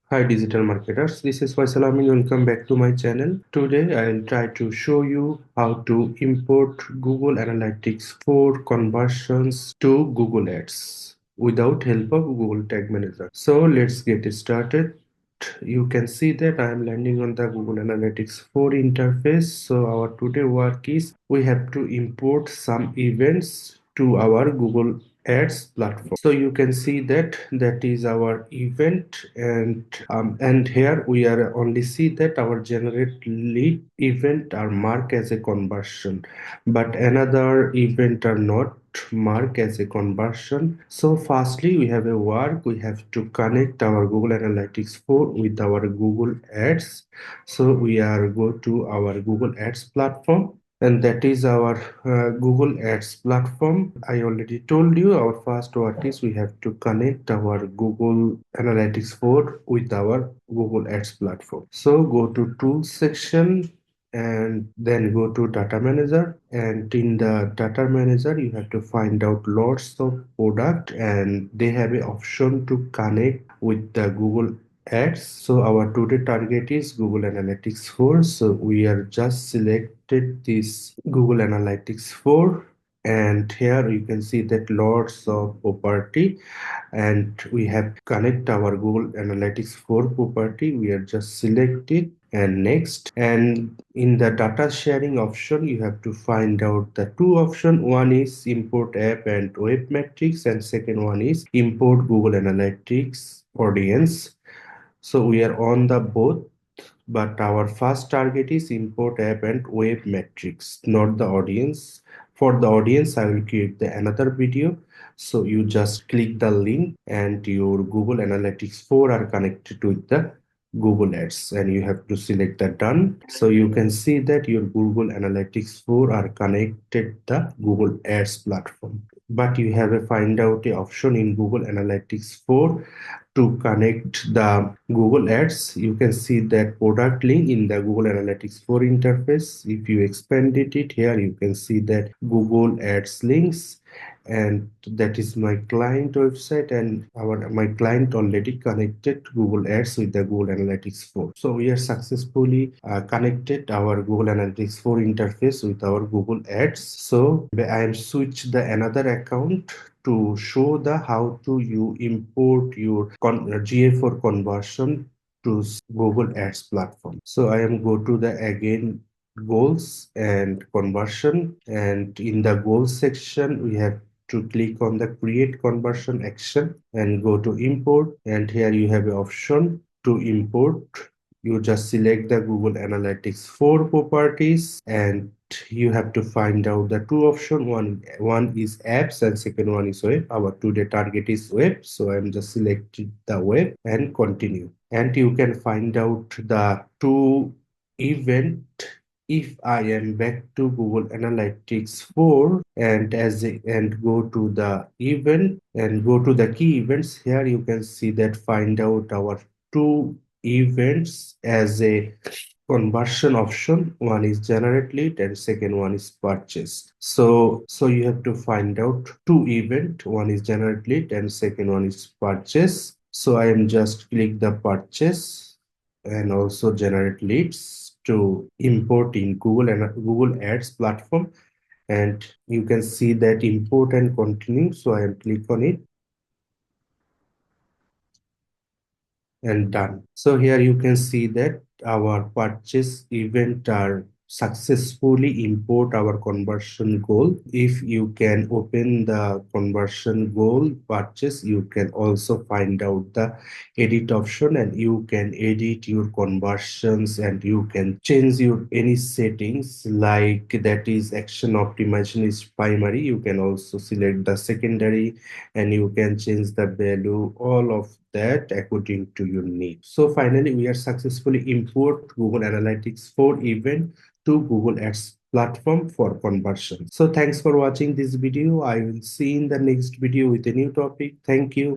Hi digital marketers, this is Faisal. Amin. Welcome back to my channel. Today I'll try to show you how to import Google Analytics for conversions to Google Ads without help of Google Tag Manager. So let's get started. You can see that I am landing on the Google Analytics 4 interface. So our today work is we have to import some events to our Google Ads platform. So you can see that is our event, and here we are only see that our generate lead event are marked as a conversion, but another event are not mark as a conversion. So firstly we have a work, we have to connect our Google Analytics 4 with our Google Ads. So we are go to our Google Ads platform, and that is our Google Ads platform. I already told you our first work is we have to connect our Google Analytics 4 with our Google Ads platform. So go to Tools section and then go to Data Manager, and in the Data Manager you have to find out lots of product, and they have an option to connect with the Google Ads. So our today target is Google Analytics 4. So we are just selected this Google Analytics 4, and here you can see that lots of property, and we have connect our Google Analytics 4 property. We are just selected and next, and in the data sharing option you have to find out the two option. One is import app and web metrics, and second one is import Google Analytics audience. So we are on the both, but our first target is import app and web metrics, not the audience. For the audience I will create the another video. So you just click the link and your Google Analytics 4 are connected with the Google Ads, and you have to select the done. So you can see that your Google Analytics 4 are connected the Google Ads platform, but you have a find out a option in Google Analytics 4 to connect the Google Ads. You can see that product link in the Google Analytics 4 interface. If you expand it here, you can see that Google Ads links, and that is my client website, and my client already connected Google Ads with the Google Analytics 4. So we are successfully connected our Google Analytics 4 interface with our Google Ads. So I am switch the another account to show the how to you import your GA4 conversion to Google Ads platform. So I am go to the again goals and conversion, and in the goals section we have to click on the create conversion action and go to import, and here you have an option to import. You just select the Google Analytics 4 properties, and you have to find out the two options. One is apps and second one is web. Our today target is web, so I'm just selecting the web and continue. And you can find out the two event. If I am back to Google Analytics 4 and go to the event and go to the key events, here you can see that find out our two events as a conversion option. One is generate lead and second one is purchase. So you have to find out two event. One is generate lead and second one is purchase. So I am just click the purchase and also generate leads to import in Google and Google Ads platform, and you can see that import and continue. So I am click on it and done. So here you can see that our purchase event are successfully import our conversion goal. If you can open the conversion goal purchase, you can also find out the edit option, and you can edit your conversions, and you can change your any settings, like that is action optimization is primary. You can also select the secondary, and you can change the value, all of that according to your need. So finally we are successfully import Google Analytics 4 event to Google Ads platform for conversion. So thanks for watching this video. I will see in the next video with a new topic. Thank you.